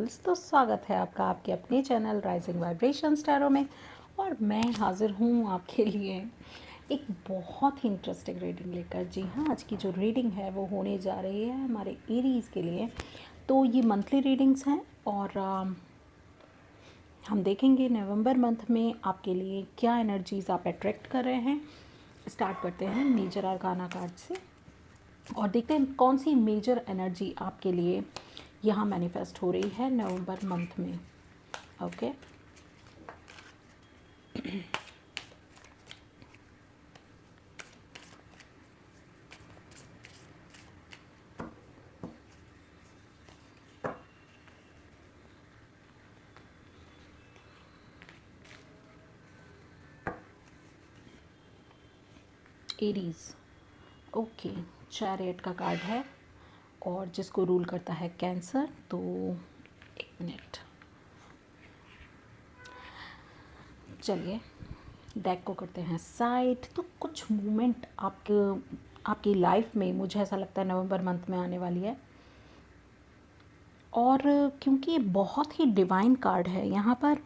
Souls. तो स्वागत है आपका आपके अपने चैनल राइजिंग वाइब्रेशंस टैरो में। और मैं हाजिर हूँ आपके लिए एक बहुत ही इंटरेस्टिंग रीडिंग लेकर। जी हाँ, आज की जो रीडिंग है वो होने जा रही है हमारे एरीज़ के लिए। तो ये मंथली रीडिंग्स हैं और हम देखेंगे नवंबर मंथ में आपके लिए क्या एनर्जीज़ आप अट्रैक्ट कर रहे हैं। स्टार्ट करते हैं मेजर आर्काना कार्ड से और देखते हैं कौन सी मेजर एनर्जी आपके लिए यहाँ मैनिफेस्ट हो रही है नवंबर मंथ में। Okay, Aries. ओके, चैरियट का कार्ड है और जिसको रूल करता है कैंसर। तो एक मिनट, चलिए डेक को करते हैं साइड। तो कुछ मूवमेंट आपकी लाइफ में मुझे ऐसा लगता है नवंबर मंथ में आने वाली है। और क्योंकि ये बहुत ही डिवाइन कार्ड है, यहाँ पर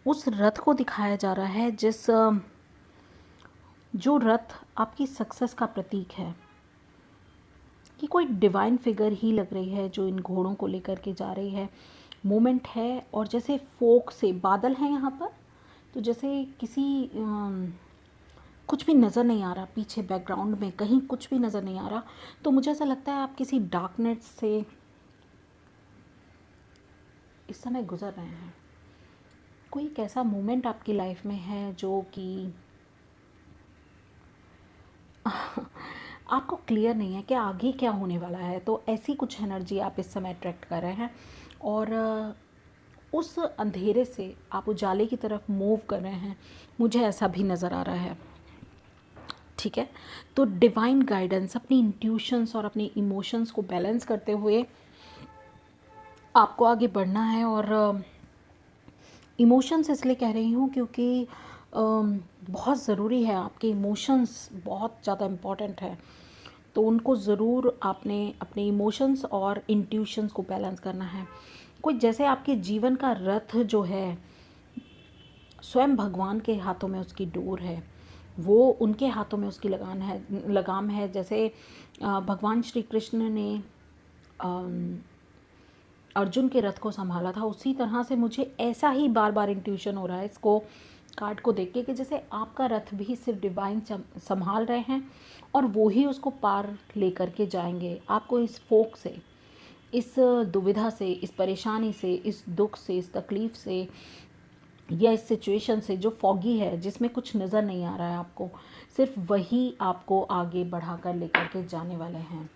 उस रथ को दिखाया जा रहा है जो रथ आपकी सक्सेस का प्रतीक है। कि कोई डिवाइन फिगर ही लग रही है जो इन घोड़ों को लेकर के जा रही है। मोमेंट है और जैसे फोक से बादल हैं यहाँ पर, तो जैसे किसी कुछ भी नज़र नहीं आ रहा पीछे, बैकग्राउंड में कहीं कुछ भी नज़र नहीं आ रहा। तो मुझे ऐसा लगता है आप किसी डार्कनेस से इस समय गुजर रहे हैं। कोई एक ऐसा मोमेंट आपकी लाइफ में है जो कि आपको क्लियर नहीं है कि आगे क्या होने वाला है। तो ऐसी कुछ एनर्जी आप इस समय अट्रैक्ट कर रहे हैं और उस अंधेरे से आप उजाले की तरफ मूव कर रहे हैं, मुझे ऐसा भी नज़र आ रहा है। ठीक है, तो डिवाइन गाइडेंस, अपनी इंट्यूशंस और अपनी इमोशंस को बैलेंस करते हुए आपको आगे बढ़ना है। और इमोशंस इसलिए कह रही हूँ क्योंकि बहुत ज़रूरी है, आपके इमोशंस बहुत ज़्यादा इम्पॉर्टेंट है। तो उनको ज़रूर आपने अपने इमोशंस और इंट्यूशंस को बैलेंस करना है। कोई जैसे आपके जीवन का रथ जो है स्वयं भगवान के हाथों में उसकी डोर है, वो उनके हाथों में उसकी लगाम है। जैसे भगवान श्री कृष्ण ने अर्जुन के रथ को संभाला था, उसी तरह से मुझे ऐसा ही बार बार इंट्यूशन हो रहा है इसको कार्ड को देख के कि जैसे आपका रथ भी सिर्फ डिवाइन संभाल रहे हैं और वो ही उसको पार लेकर के जाएंगे। आपको इस फोक से, इस दुविधा से, इस परेशानी से, इस दुख से, इस तकलीफ़ से या इस सिचुएशन से जो फॉगी है, जिसमें कुछ नज़र नहीं आ रहा है आपको, सिर्फ वही आपको आगे बढ़ा कर लेकर के जाने वाले हैं।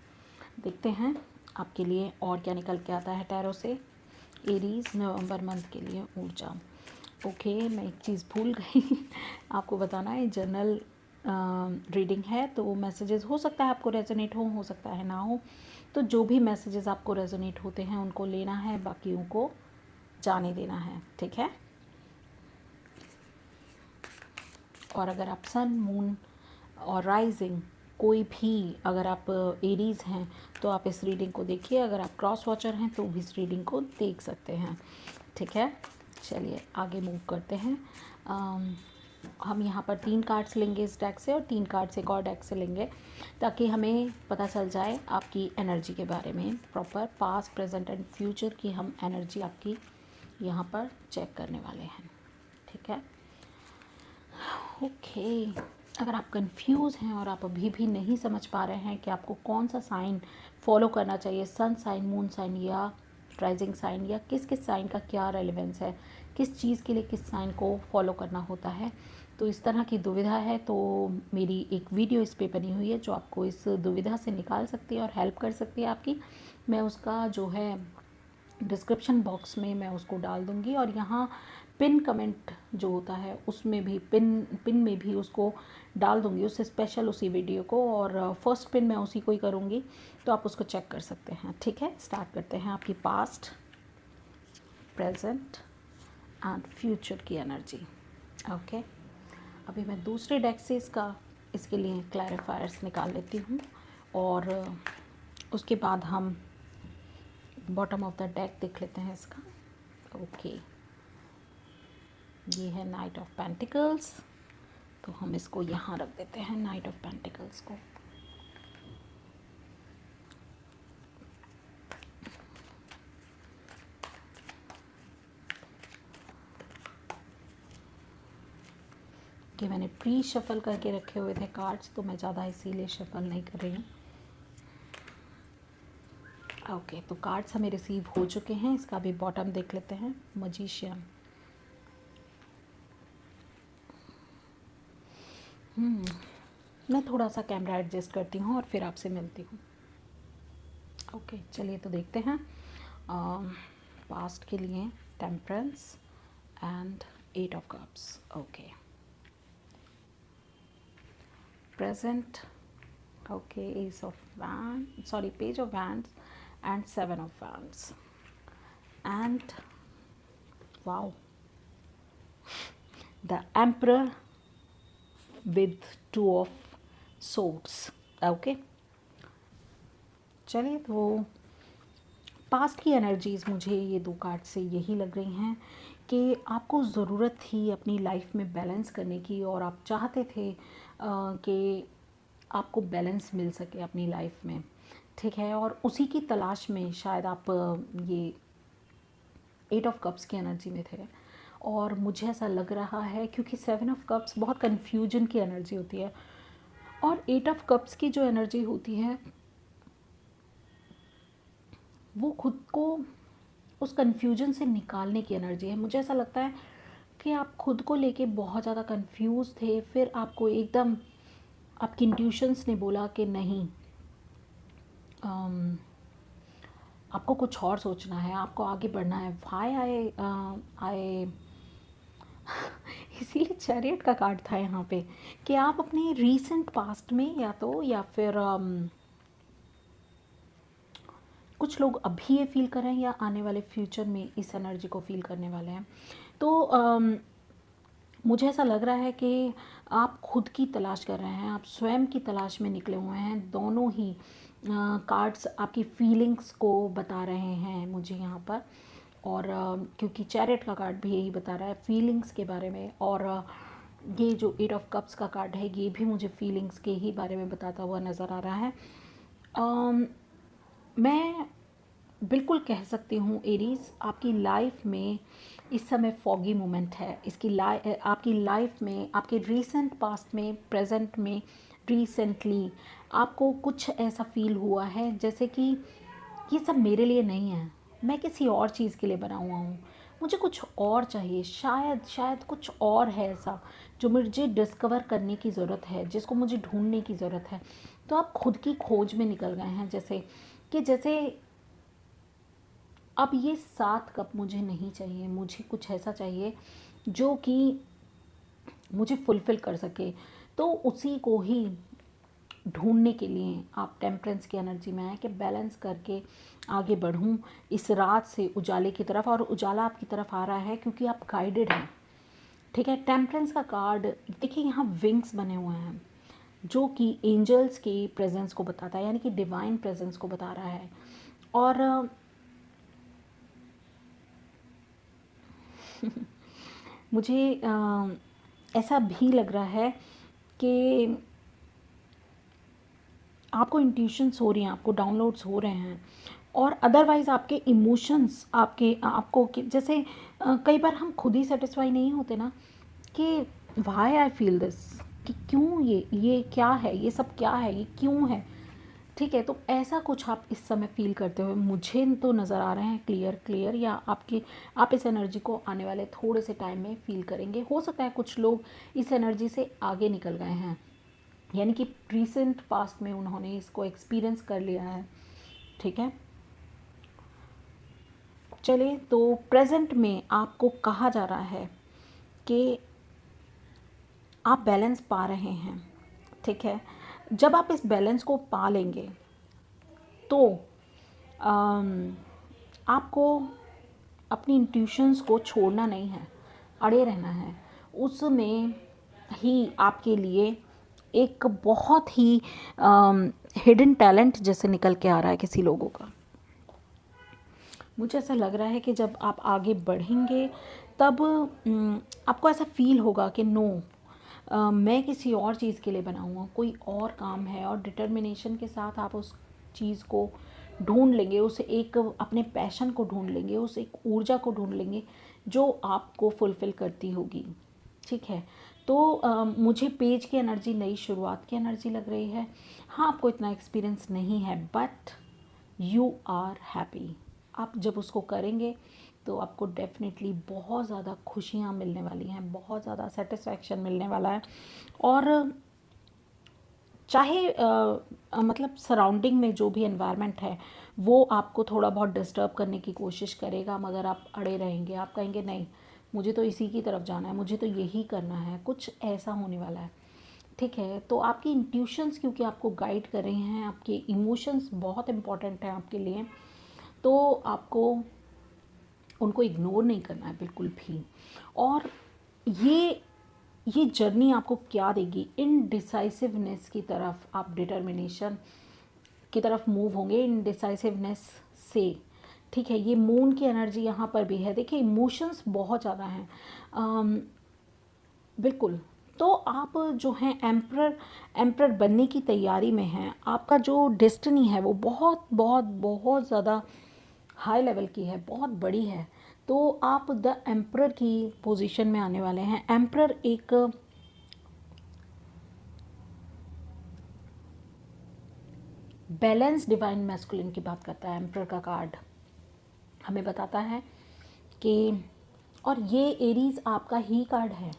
देखते हैं आपके लिए और क्या निकल के आता है टैरो से। एरीज नवंबर मंथ के लिए ऊर्जा। ओके, मैं एक चीज़ भूल गई आपको बताना है, जर्नल रीडिंग है तो मैसेजेस हो सकता है आपको रेजोनेट हो सकता है ना हो। तो जो भी मैसेजेस आपको रेजोनेट होते हैं उनको लेना है, बाकियों को जाने देना है। ठीक है, और अगर आप सन, मून और राइजिंग कोई भी, अगर आप एरीज हैं तो आप इस रीडिंग को देखिए। अगर आप क्रॉस वॉचर हैं तो भी इस रीडिंग को देख सकते हैं। ठीक है, चलिए आगे मूव करते हैं। हम यहाँ पर 3 कार्ड्स लेंगे इस डेक से और 3 कार्ड्स एक और डेक से लेंगे, ताकि हमें पता चल जाए आपकी एनर्जी के बारे में proper. Past, present and future की हम एनर्जी आपकी यहाँ पर चेक करने वाले हैं। ठीक है, ओके। अगर आप कंफ्यूज हैं और आप अभी भी नहीं समझ पा रहे हैं कि आपको कौन सा साइन फॉलो करना चाहिए, सन साइन, मून साइन या राइजिंग साइन, या किस किस साइन का क्या रेलेवेंस है, किस चीज़ के लिए किस साइन को फॉलो करना होता है, तो इस तरह की दुविधा है, तो मेरी एक वीडियो इस पे बनी हुई है जो आपको इस दुविधा से निकाल सकती है और हेल्प कर सकती है आपकी। मैं उसका जो है डिस्क्रिप्शन बॉक्स में मैं उसको डाल दूँगी, और यहाँ पिन कमेंट जो होता है उसमें भी पिन में भी उसको डाल दूँगी, उससे स्पेशल उसी वीडियो को, और फर्स्ट पिन मैं उसी को ही करूँगी, तो आप उसको चेक कर सकते हैं। ठीक है, स्टार्ट करते हैं आपकी पास्ट, प्रेजेंट एंड फ्यूचर की एनर्जी। ओके, अभी मैं दूसरे डेक से इसके लिए क्लैरिफायर्स निकाल लेती हूँ और उसके बाद हम बॉटम ऑफ द डेक देख लेते हैं इसका। ओके, ये है नाइट ऑफ पेंटिकल्स, तो हम इसको यहाँ रख देते हैं नाइट ऑफ पेंटिकल्स को। कि मैंने प्री शफल करके रखे हुए थे कार्ड्स, तो मैं ज़्यादा इसीलिए शफल नहीं कर रही हूँ। ओके, तो कार्ड्स हमें रिसीव हो चुके हैं। इसका भी बॉटम देख लेते हैं, मजिशियन। मैं थोड़ा सा कैमरा एडजस्ट करती हूँ और फिर आपसे मिलती हूँ। ओके, चलिए तो देखते हैं पास्ट के लिए temperance and 8 of cups. Okay, present, okay, S of wand, sorry, page of wands and 7 of wands, and wow, the emperor with 2 of swords. Okay, चलिए तो पास्ट की एनर्जीज़ मुझे ये 2 कार्ड से यही लग रही हैं कि आपको ज़रूरत थी अपनी लाइफ में बैलेंस करने की, और आप चाहते थे कि आपको बैलेंस मिल सके अपनी लाइफ में, ठीक है, और उसी की तलाश में शायद आप ये 8 ऑफ कप्स की एनर्जी में थे। और मुझे ऐसा लग रहा है क्योंकि 7 ऑफ कप्स बहुत कन्फ्यूजन की एनर्जी होती है, और 8 ऑफ कप्स की जो एनर्जी होती है वो खुद को उस कन्फ्यूजन से निकालने की एनर्जी है। मुझे ऐसा लगता है कि आप खुद को लेके बहुत ज़्यादा कन्फ्यूज़ थे, फिर आपको एकदम आपकी इंट्यूशंस ने बोला कि नहीं, आपको कुछ और सोचना है, आपको आगे बढ़ना है। वाई आई इसीलिए चैरियट का कार्ड था यहाँ पे कि आप अपने रीसेंट पास्ट में या फिर कुछ लोग अभी ये फील कर रहे हैं या आने वाले फ्यूचर में इस एनर्जी को फील करने वाले हैं। तो मुझे ऐसा लग रहा है कि आप खुद की तलाश कर रहे हैं, आप स्वयं की तलाश में निकले हुए हैं। दोनों ही कार्ड्स आपकी फीलिंग्स को बता रहे हैं मुझे यहाँ पर, और क्योंकि चैरियट का कार्ड भी यही बता रहा है फीलिंग्स के बारे में, और ये जो 8 ऑफ कप्स का कार्ड है ये भी मुझे फीलिंग्स के ही बारे में बताता हुआ नज़र आ रहा है। मैं बिल्कुल कह सकती हूँ एरीज, आपकी लाइफ में इस समय फॉगी मोमेंट है। आपकी लाइफ में, आपके रीसेंट पास्ट में, प्रेजेंट में, रिसेंटली आपको कुछ ऐसा फील हुआ है जैसे कि ये सब मेरे लिए नहीं है, मैं किसी और चीज़ के लिए बना हुआ हूँ, मुझे कुछ और चाहिए। शायद कुछ और है ऐसा जो मुझे डिस्कवर करने की ज़रूरत है, जिसको मुझे ढूंढने की ज़रूरत है। तो आप खुद की खोज में निकल गए हैं, जैसे अब ये 7 कप मुझे नहीं चाहिए, मुझे कुछ ऐसा चाहिए जो कि मुझे फुलफ़िल कर सके। तो उसी को ही ढूंढने के लिए आप टेम्परेंस की एनर्जी में आए कि बैलेंस करके आगे बढ़ूं इस रात से उजाले की तरफ, और उजाला आपकी तरफ आ रहा है क्योंकि आप गाइडेड हैं, ठीक है। टेम्परेंस का कार्ड देखिए, यहाँ विंग्स बने हुए हैं जो कि एंजल्स की प्रेजेंस को बताता है, यानी कि डिवाइन प्रेजेंस को बता रहा है। और मुझे ऐसा भी लग रहा है कि आपको इंट्यूशंस हो रही हैं, आपको डाउनलोड्स हो रहे हैं, और अदरवाइज़ आपके इमोशंस आपको जैसे कई बार हम खुद ही सेटिस्फाई नहीं होते ना कि वाई आई फील दिस, कि क्यों ये क्या है, ये सब क्या है, ये क्यों है, ठीक है। तो ऐसा कुछ आप इस समय फील करते हुए मुझे तो नज़र आ रहे हैं क्लियर, या आप इस एनर्जी को आने वाले थोड़े से टाइम में फील करेंगे। हो सकता है कुछ लोग इस एनर्जी से आगे निकल गए हैं, यानी कि रिसेंट पास्ट में उन्होंने इसको एक्सपीरियंस कर लिया है, ठीक है। चलिए, तो प्रेजेंट में आपको कहा जा रहा है कि आप बैलेंस पा रहे हैं, ठीक है। जब आप इस बैलेंस को पा लेंगे तो आपको अपनी इंट्यूशंस को छोड़ना नहीं है, अड़े रहना है उसमें ही। आपके लिए एक बहुत ही हिडन टैलेंट जैसे निकल के आ रहा है किसी लोगों का, मुझे ऐसा लग रहा है कि जब आप आगे बढ़ेंगे तब आपको ऐसा फील होगा कि नो, मैं किसी और चीज़ के लिए बना हुआ, कोई और काम है, और डिटर्मिनेशन के साथ आप उस चीज़ को ढूंढ लेंगे, उस एक अपने पैशन को ढूंढ लेंगे, उस एक ऊर्जा को ढूंढ लेंगे जो आपको फुलफ़िल करती होगी। ठीक है, तो मुझे पेज की एनर्जी नई शुरुआत की एनर्जी लग रही है। हाँ, आपको इतना एक्सपीरियंस नहीं है बट यू आर हैप्पी। आप जब उसको करेंगे तो आपको डेफिनेटली बहुत ज़्यादा खुशियाँ मिलने वाली हैं, बहुत ज़्यादा सेटिस्फैक्शन मिलने वाला है। और चाहे मतलब सराउंडिंग में जो भी एनवायरनमेंट है वो आपको थोड़ा बहुत डिस्टर्ब करने की कोशिश करेगा, मगर आप अड़े रहेंगे, आप कहेंगे नहीं, मुझे तो इसी की तरफ जाना है, मुझे तो यही करना है, कुछ ऐसा होने वाला है। ठीक है, तो आपकी इंट्यूशंस क्योंकि आपको गाइड कर रही हैं, आपके इमोशंस बहुत इंपॉर्टेंट हैं आपके लिए, तो आपको उनको इग्नोर नहीं करना है बिल्कुल भी। और ये जर्नी आपको क्या देगी, इनडिसाइसिवनेस की तरफ, आप डिटर्मिनेशन की तरफ मूव होंगे इनडिसाइसिवनेस से। ठीक है, ये मून की एनर्जी यहाँ पर भी है। देखिए इमोशंस बहुत ज़्यादा हैं, बिल्कुल। तो आप जो हैं एम्प्रर एम्प्रर बनने की तैयारी में हैं। आपका जो डेस्टिनी है वो बहुत बहुत बहुत ज़्यादा हाई लेवल की है, बहुत बड़ी है। तो आप द एम्प्रर की पोजीशन में आने वाले हैं। एम्प्रर एक बैलेंस डिवाइन मैस्कुलिन की बात करता है। एम्प्रर का कार्ड हमें बताता है कि, और ये एरीज आपका ही कार्ड है।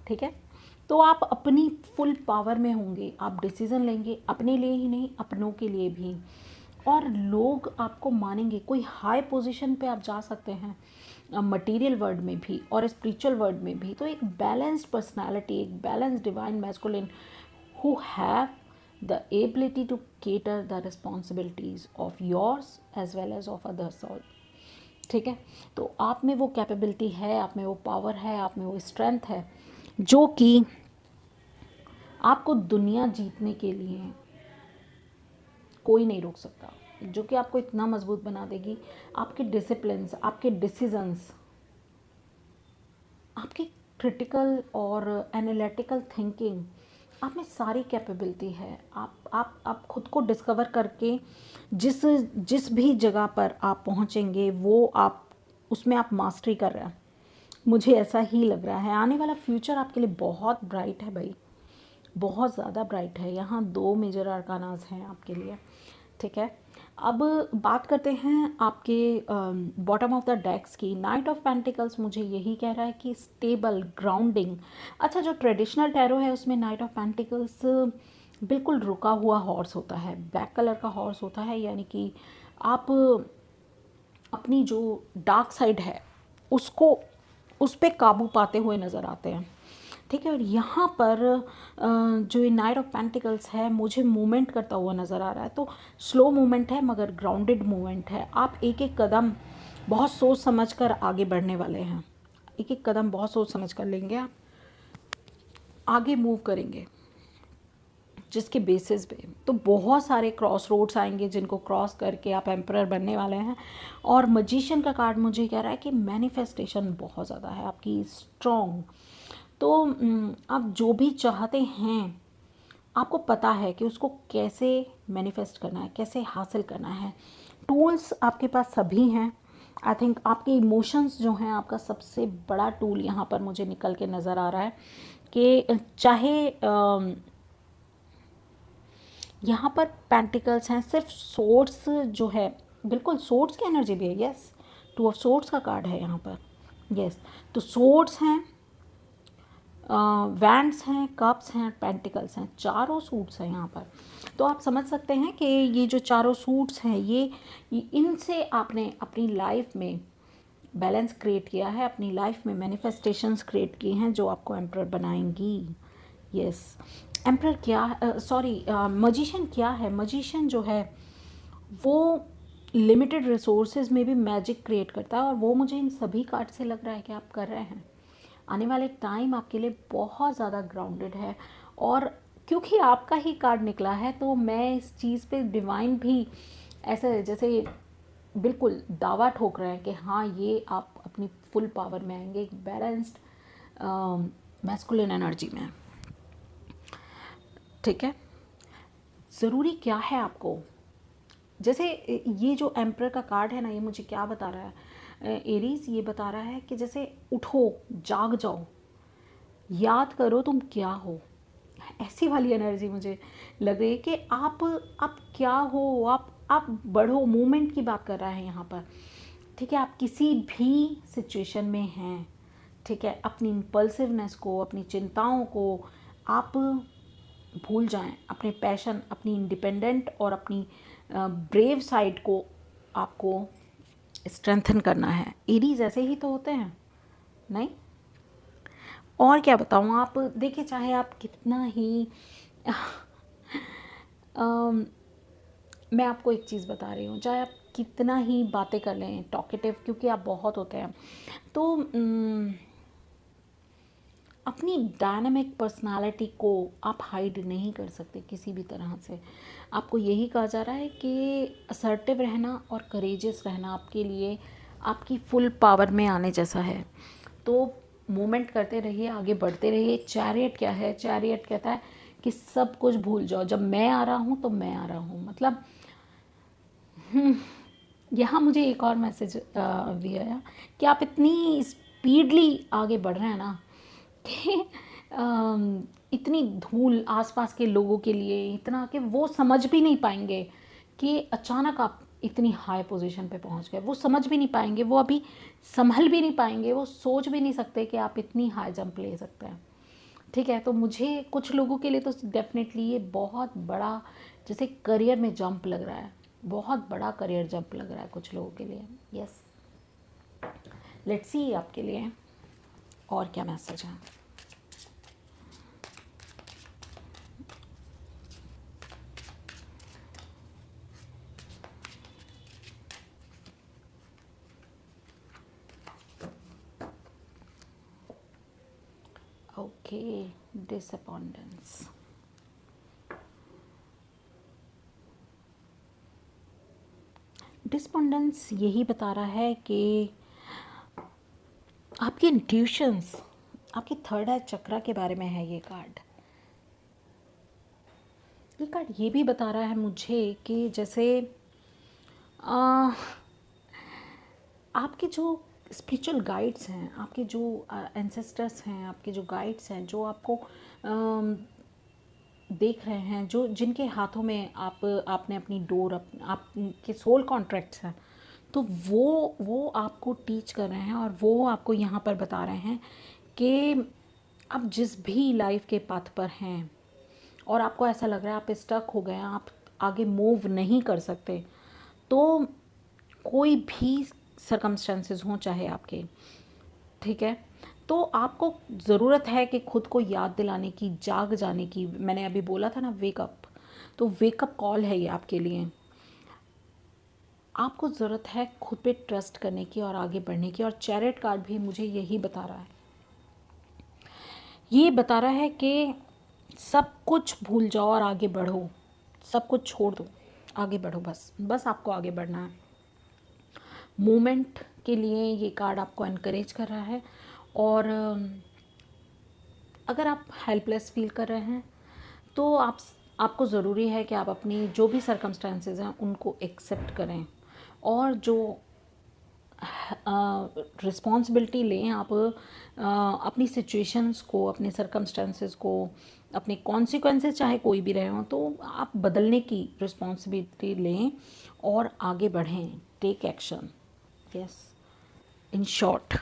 ठीक है, तो आप अपनी फुल पावर में होंगे, आप डिसीज़न लेंगे अपने लिए ही नहीं, अपनों के लिए भी, और लोग आपको मानेंगे। कोई हाई पोजीशन पे आप जा सकते हैं मटेरियल वर्ल्ड में भी और स्पिरिचुअल वर्ल्ड में भी। तो एक बैलेंस्ड पर्सनालिटी, एक balanced divine masculine who have the ability to cater the responsibilities of yours as well as of others all। ठीक है, तो आप में वो कैपेबिलिटी है, आप में वो पावर है, आप में वो स्ट्रेंथ है जो कि आपको दुनिया जीतने के लिए कोई नहीं रोक सकता, जो कि आपको इतना मजबूत बना देगी। आपके डिसिप्लिन्स, आपके डिसीजंस, आपकी क्रिटिकल और एनालिटिकल थिंकिंग, आप में सारी कैपेबिलिटी है। आप खुद को डिस्कवर करके जिस जिस भी जगह पर आप पहुंचेंगे वो आप उसमें आप मास्टरी कर रहे हैं। मुझे ऐसा ही लग रहा है। आने वाला फ्यूचर आपके लिए बहुत ब्राइट है भाई, बहुत ज़्यादा ब्राइट है। यहाँ 2 मेजर आर्कानाज हैं आपके लिए। ठीक है, अब बात करते हैं आपके बॉटम ऑफ द डेक्स की। नाइट ऑफ पेंटिकल्स मुझे यही कह रहा है कि स्टेबल, ग्राउंडिंग। अच्छा, जो ट्रेडिशनल टैरो है उसमें नाइट ऑफ पेंटिकल्स बिल्कुल रुका हुआ हॉर्स होता है, ब्लैक कलर का हॉर्स होता है, यानी कि आप अपनी जो डार्क साइड है उसको उस पर काबू पाते हुए नज़र आते हैं। ठीक है, और यहाँ पर जो ये नाइट ऑफ पेंटिकल्स है मुझे मूवमेंट करता हुआ नज़र आ रहा है। तो स्लो मूवमेंट है मगर ग्राउंडेड मूवमेंट है। आप एक एक कदम बहुत सोच समझ कर आगे बढ़ने वाले हैं, एक एक कदम बहुत सोच समझ कर लेंगे, आप आगे मूव करेंगे जिसके बेसिस पे। तो बहुत सारे क्रॉस रोड्स आएंगे जिनको क्रॉस करके आप एम्परर बनने वाले हैं। और मजिशियन का कार्ड मुझे कह रहा है कि मैनिफेस्टेशन बहुत ज़्यादा है आपकी, स्ट्रॉन्ग। तो आप जो भी चाहते हैं आपको पता है कि उसको कैसे मैनिफेस्ट करना है, कैसे हासिल करना है। टूल्स आपके पास सभी हैं। आई थिंक आपके इमोशंस जो हैं, आपका सबसे बड़ा टूल यहाँ पर मुझे निकल के नज़र आ रहा है कि चाहे यहाँ पर पेंटिकल्स हैं, सिर्फ सोर्ड्स जो है, बिल्कुल सोर्ड्स की एनर्जी भी है। यस, 2 ऑफ सोर्ड्स का कार्ड है यहाँ पर। यस, तो सोर्ड्स हैं, वैंड्स हैं, कप्स हैं, पेंटिकल्स हैं, चारों सूट्स हैं यहाँ पर। तो आप समझ सकते हैं कि ये जो चारों सूट्स हैं ये इनसे आपने अपनी लाइफ में बैलेंस क्रिएट किया है, अपनी लाइफ में मैनिफेस्टेशंस क्रिएट की हैं जो आपको एम्परर बनाएंगी। यस, एम्परर क्या, सॉरी, मजिशियन क्या है? मजिशियन जो है वो लिमिटेड रिसोर्सेज में भी मैजिक क्रिएट करता है, और वो मुझे इन सभी कार्ड से लग रहा है कि आप कर रहे हैं। आने वाले टाइम आपके लिए बहुत ज़्यादा ग्राउंडेड है और क्योंकि आपका ही कार्ड निकला है तो मैं इस चीज़ पे डिवाइन भी ऐसे जैसे बिल्कुल दावा ठोक रहे हैं कि हाँ ये आप अपनी फुल पावर में आएंगे, एक बैलेंस्ड मैस्कुलिन एनर्जी में। ठीक है, ज़रूरी क्या है आपको, जैसे ये जो एम्पर का कार्ड है ना, ये मुझे क्या बता रहा है एरीज, ये बता रहा है कि जैसे उठो, जाग जाओ, याद करो तुम क्या हो। ऐसी वाली एनर्जी मुझे लग रही है कि आप क्या हो, आप बढ़ो, मूवमेंट की बात कर रहा है यहाँ पर। ठीक है, आप किसी भी सिचुएशन में हैं, ठीक है, अपनी इम्पल्सिवनेस को, अपनी चिंताओं को आप भूल जाएं, अपने पैशन, अपनी इंडिपेंडेंट और अपनी ब्रेव साइड को आपको स्ट्रेंथन करना है। एरीज ऐसे ही तो होते हैं, नहीं? और क्या बताऊँ, आप देखिए चाहे आप कितना ही मैं आपको एक चीज़ बता रही हूँ, चाहे आप कितना ही बातें कर लें, टॉकेटिव, क्योंकि आप बहुत होते हैं, तो अपनी डायनामिक पर्सनालिटी को आप हाइड नहीं कर सकते किसी भी तरह से। आपको यही कहा जा रहा है कि असर्टिव रहना और करेजियस रहना आपके लिए आपकी फुल पावर में आने जैसा है। तो मूवमेंट करते रहिए, आगे बढ़ते रहिए। चैरियट क्या है? चैरियट कहता है कि सब कुछ भूल जाओ, जब मैं आ रहा हूँ तो मैं आ रहा हूँ। मतलब यहाँ मुझे एक और मैसेज भी आया कि आप इतनी स्पीडली आगे बढ़ रहे हैं ना कि इतनी धूल आसपास के लोगों के लिए इतना कि वो समझ भी नहीं पाएंगे कि अचानक आप इतनी हाई पोजीशन पे पहुंच गए। वो समझ भी नहीं पाएंगे, वो अभी संभल भी नहीं पाएंगे, वो सोच भी नहीं सकते कि आप इतनी हाई जंप ले सकते हैं। ठीक है, तो मुझे कुछ लोगों के लिए तो डेफिनेटली ये बहुत बड़ा जैसे करियर में जंप लग रहा है, बहुत बड़ा करियर जंप लग रहा है कुछ लोगों के लिए। यस, लेट्स सी आपके लिए और क्या मैसेज है। ओके, डिसअपॉइंटेंस। डिसअपॉइंटेंस यही बता रहा है कि आपकी इंट्यूशंस, आपकी थर्ड आई चक्रा के बारे में है ये कार्ड। ये कार्ड ये भी बता रहा है मुझे कि जैसे आपके जो स्पिरिचुअल गाइड्स हैं, आपके जो एंसेस्टर्स हैं, आपके जो गाइड्स हैं, जो आपको देख रहे हैं, जो जिनके हाथों में आपने अपनी डोर, आपके सोल कॉन्ट्रैक्ट्स हैं, तो वो आपको टीच कर रहे हैं और वो आपको यहाँ पर बता रहे हैं कि आप जिस भी लाइफ के पाथ पर हैं और आपको ऐसा लग रहा है आप स्टक हो गए हैं, आप आगे मूव नहीं कर सकते, तो कोई भी सरकमस्टेंसेस हों चाहे आपके, ठीक है, तो आपको ज़रूरत है कि खुद को याद दिलाने की, जाग जाने की। मैंने अभी बोला था ना वेकअप, तो वेकअप कॉल है ये आपके लिए। आपको ज़रूरत है खुद पे ट्रस्ट करने की और आगे बढ़ने की। और चैरियट कार्ड भी मुझे यही बता रहा है, ये बता रहा है कि सब कुछ भूल जाओ और आगे बढ़ो, सब कुछ छोड़ दो, आगे बढ़ो, बस आपको आगे बढ़ना है। मूवमेंट के लिए ये कार्ड आपको इनकरेज कर रहा है। और अगर आप हेल्पलेस फील कर रहे हैं तो आपको ज़रूरी है कि आप अपनी जो भी सर्कमस्टांसेस हैं उनको एक्सेप्ट करें और जो रिस्पॉन्सिबिलिटी लें। आप अपनी सिचुएशंस को, अपने सर्कमस्टांसेस को, अपने कॉन्सिक्वेंसेस चाहे कोई भी रहे हों, तो आप बदलने की रिस्पॉन्सिबिलिटी लें और आगे बढ़ें। Take action. Yes, in short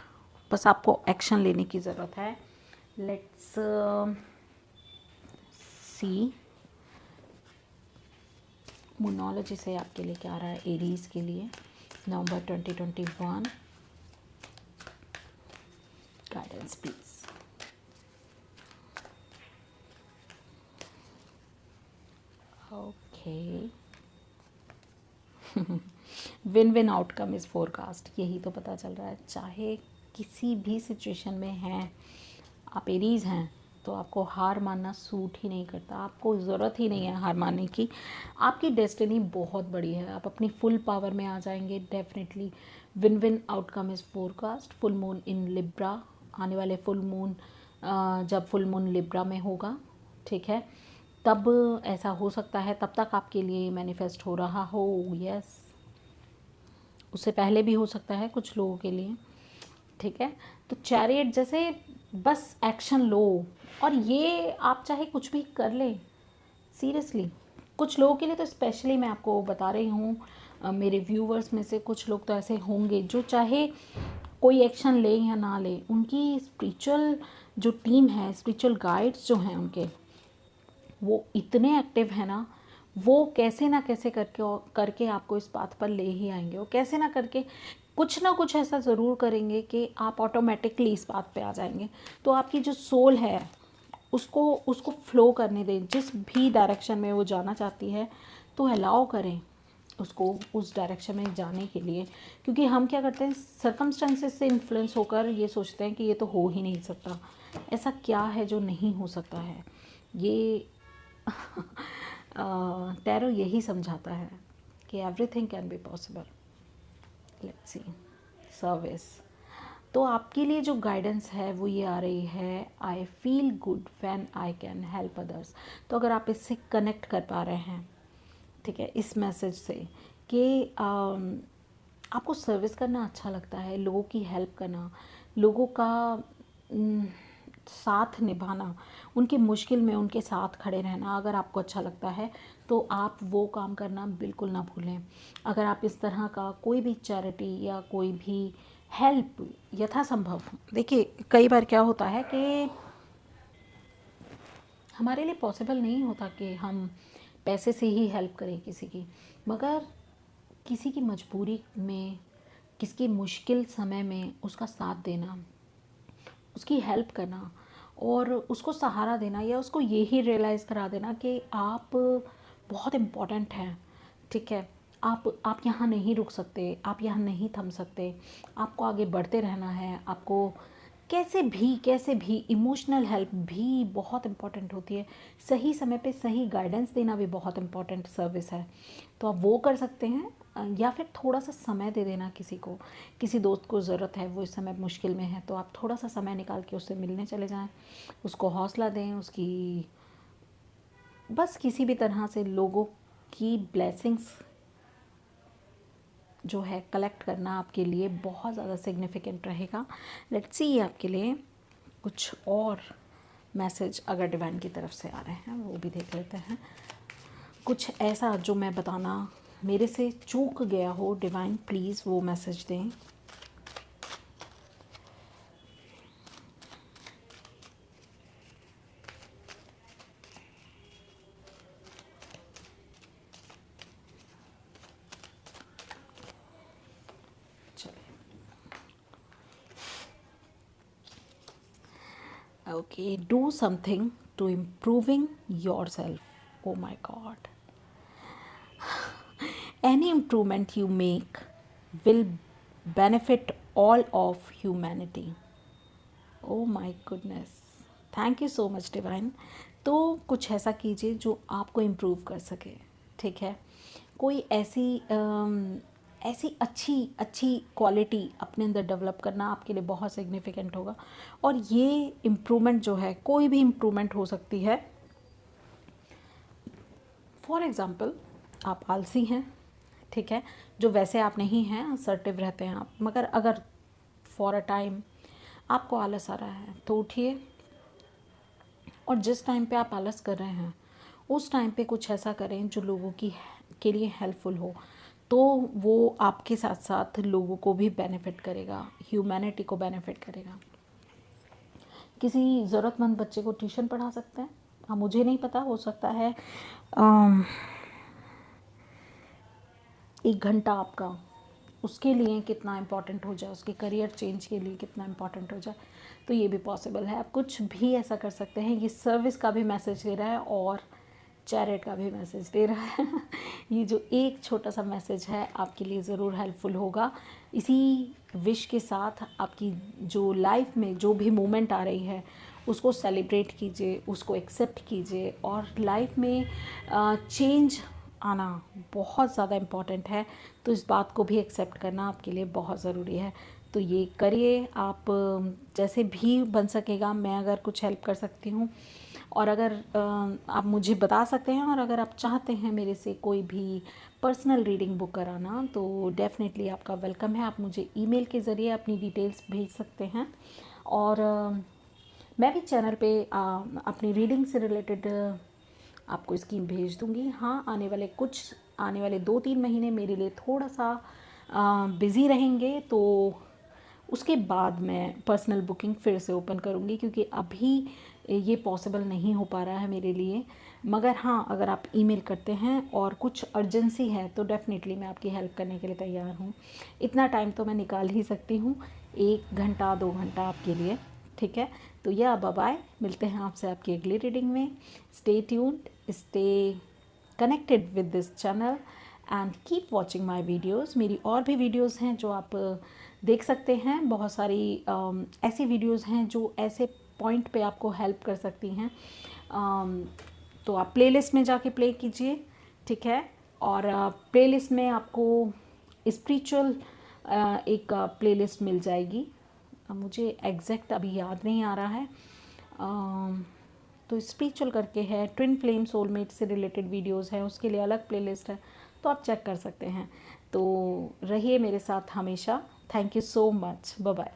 बस आपको एक्शन लेने की ज़रूरत है। लेट्स सी मोनोलॉजी से आपके लिए क्या आ रहा है एरीज के लिए नवंबर 2021। Guidance please. Okay, win win outcome is forecast, यही तो पता चल रहा है। चाहे किसी भी सिचुएशन में हैं, आप एरीज हैं तो आपको हार मानना सूट ही नहीं करता, आपको ज़रूरत ही नहीं है हार मानने की। आपकी डेस्टिनी बहुत बड़ी है, आप अपनी फुल पावर में आ जाएंगे definitely. Win win outcome is forecast. Full moon in Libra, आने वाले फुल मून, जब फुल मून लिब्रा में होगा, ठीक है, तब ऐसा हो सकता है, तब तक आपके लिए मैनिफेस्ट हो रहा हो। यस, उससे पहले भी हो सकता है कुछ लोगों के लिए, ठीक है। तो चैरियट जैसे बस एक्शन लो, और ये आप चाहे कुछ भी कर लें, सीरियसली। कुछ लोगों के लिए तो स्पेशली मैं आपको बता रही हूँ, मेरे व्यूवर्स में से कुछ लोग तो ऐसे होंगे जो चाहे कोई एक्शन ले या ना ले, उनकी स्पिरिचुअल जो टीम है, स्पिरिचुअल गाइड्स जो हैं उनके, वो इतने एक्टिव है ना, वो कैसे ना कैसे करके आपको इस बात पर ले ही आएंगे। वो कैसे ना करके कुछ ना कुछ ऐसा ज़रूर करेंगे कि आप ऑटोमेटिकली इस बात पे आ जाएंगे। तो आपकी जो सोल है उसको उसको फ्लो करने दें, जिस भी डायरेक्शन में वो जाना चाहती है, तो अलाउ करें उसको उस डायरेक्शन में जाने के लिए। क्योंकि हम क्या करते हैं, सर्कमस्टेंसेस से इन्फ्लुएंस होकर ये सोचते हैं कि ये तो हो ही नहीं सकता। ऐसा क्या है जो नहीं हो सकता है? ये टैरो यही समझाता है कि everything can be possible. Let's see service. तो आपके लिए जो गाइडेंस है वो ये आ रही है, I feel good when I can help others. तो अगर आप इससे कनेक्ट कर पा रहे हैं, ठीक है, इस मैसेज से कि आपको सर्विस करना अच्छा लगता है, लोगों की हेल्प करना, लोगों का साथ निभाना, उनकी मुश्किल में उनके साथ खड़े रहना, अगर आपको अच्छा लगता है तो आप वो काम करना बिल्कुल ना भूलें। अगर आप इस तरह का कोई भी चैरिटी या कोई भी हेल्प यथासंभव, देखिए कई बार क्या होता है कि हमारे लिए पॉसिबल नहीं होता कि हम पैसे से ही हेल्प करें किसी की, मगर किसी की मजबूरी में, किसी की मुश्किल समय में उसका साथ देना, उसकी हेल्प करना और उसको सहारा देना, या उसको ये ही रियलाइज़ करा देना कि आप बहुत इम्पॉर्टेंट हैं, ठीक है, आप यहाँ नहीं रुक सकते, आप यहाँ नहीं थम सकते, आपको आगे बढ़ते रहना है। आपको कैसे भी इमोशनल हेल्प भी बहुत इम्पॉर्टेंट होती है। सही समय पे सही गाइडेंस देना भी बहुत इम्पॉर्टेंट सर्विस है। तो आप वो कर सकते हैं, या फिर थोड़ा सा समय दे देना किसी को, किसी दोस्त को ज़रूरत है, वो इस समय मुश्किल में है, तो आप थोड़ा सा समय निकाल के उससे मिलने चले जाएं, उसको हौसला दें, उसकी बस किसी भी तरह से लोगों की ब्लेसिंग्स जो है कलेक्ट करना आपके लिए बहुत ज़्यादा सिग्निफिकेंट रहेगा। लेट्स सी आपके लिए कुछ और मैसेज अगर डिवाइन की तरफ से आ रहे हैं वो भी देख लेते हैं। कुछ ऐसा जो मैं बताना मेरे से चूक गया हो, डिवाइन प्लीज़ वो मैसेज दें। Okay, do something to improving yourself. Oh my God. Any improvement you make will benefit all of humanity. Oh my goodness. Thank you so much divine. तो कुछ ऐसा कीजिए जो आपको इम्प्रूव कर सके, ठीक है। कोई ऐसी अच्छी अच्छी क्वालिटी अपने अंदर डेवलप करना आपके लिए बहुत सिग्निफिकेंट होगा। और ये इम्प्रूवमेंट जो है, कोई भी इम्प्रूवमेंट हो सकती है। फॉर एग्ज़ाम्पल, आप आलसी हैं, ठीक है, जो वैसे आप नहीं हैं, असर्टिव रहते हैं आप, मगर अगर फॉर अ टाइम आपको आलस आ रहा है तो उठिए, और जिस टाइम पे आप आलस कर रहे हैं उस टाइम पे कुछ ऐसा करें जो लोगों की के लिए हेल्पफुल हो। तो वो आपके साथ साथ लोगों को भी बेनिफिट करेगा, ह्यूमैनिटी को बेनिफिट करेगा। किसी ज़रूरतमंद बच्चे को ट्यूशन पढ़ा सकते हैं। हाँ, मुझे नहीं पता, हो सकता है 1 घंटा आपका उसके लिए कितना इम्पॉर्टेंट हो जाए, उसके करियर चेंज के लिए कितना इम्पॉर्टेंट हो जाए, तो ये भी पॉसिबल है। आप कुछ भी ऐसा कर सकते हैं। ये सर्विस का भी मैसेज दे रहा है और चैरिट का भी मैसेज दे रहा है। ये जो एक छोटा सा मैसेज है आपके लिए ज़रूर हेल्पफुल होगा। इसी विश के साथ आपकी जो लाइफ में जो भी मोमेंट आ रही है उसको सेलिब्रेट कीजिए, उसको एक्सेप्ट कीजिए। और लाइफ में चेंज आना बहुत ज़्यादा इम्पॉर्टेंट है, तो इस बात को भी एक्सेप्ट करना आपके लिए बहुत ज़रूरी है। तो ये करिए आप, जैसे भी बन सकेगा मैं अगर कुछ हेल्प कर सकती हूँ, और अगर आप मुझे बता सकते हैं, और अगर आप चाहते हैं मेरे से कोई भी पर्सनल रीडिंग बुक कराना तो डेफ़िनेटली आपका वेलकम है। आप मुझे ईमेल के ज़रिए अपनी डिटेल्स भेज सकते हैं, और मैं भी चैनल पे अपनी रीडिंग से रिलेटेड आपको स्कीम भेज दूँगी। हाँ, आने वाले 2-3 महीने मेरे लिए थोड़ा सा बिज़ी रहेंगे, तो उसके बाद मैं पर्सनल बुकिंग फिर से ओपन करूँगी, क्योंकि अभी ये पॉसिबल नहीं हो पा रहा है मेरे लिए। मगर हाँ, अगर आप ईमेल करते हैं और कुछ अर्जेंसी है तो डेफ़िनेटली मैं आपकी हेल्प करने के लिए तैयार हूँ। इतना टाइम तो मैं निकाल ही सकती हूँ, 1 घंटा 2 घंटा आपके लिए, ठीक है? तो या बाय बाय, मिलते हैं आपसे आपकी अगली रीडिंग में। Stay tuned, stay connected with this channel and keep watching my videos. मेरी और भी वीडियोज़ हैं जो आप देख सकते हैं। बहुत सारी ऐसी वीडियोज़ हैं जो ऐसे पॉइंट पे आपको हेल्प कर सकती हैं। तो आप प्लेलिस्ट में जाके प्ले कीजिए, ठीक है? और प्लेलिस्ट में आपको स्पिरिचुअल एक प्लेलिस्ट मिल जाएगी। मुझे एग्जैक्ट अभी याद नहीं आ रहा है। तो स्पिरिचुअल करके है, ट्विन फ्लेम सोलमेट से रिलेटेड वीडियोस है, उसके लिए अलग प्लेलिस्ट है, तो आप चेक कर सकते हैं। तो रहिए मेरे साथ हमेशा। Thank you so much, bye bye.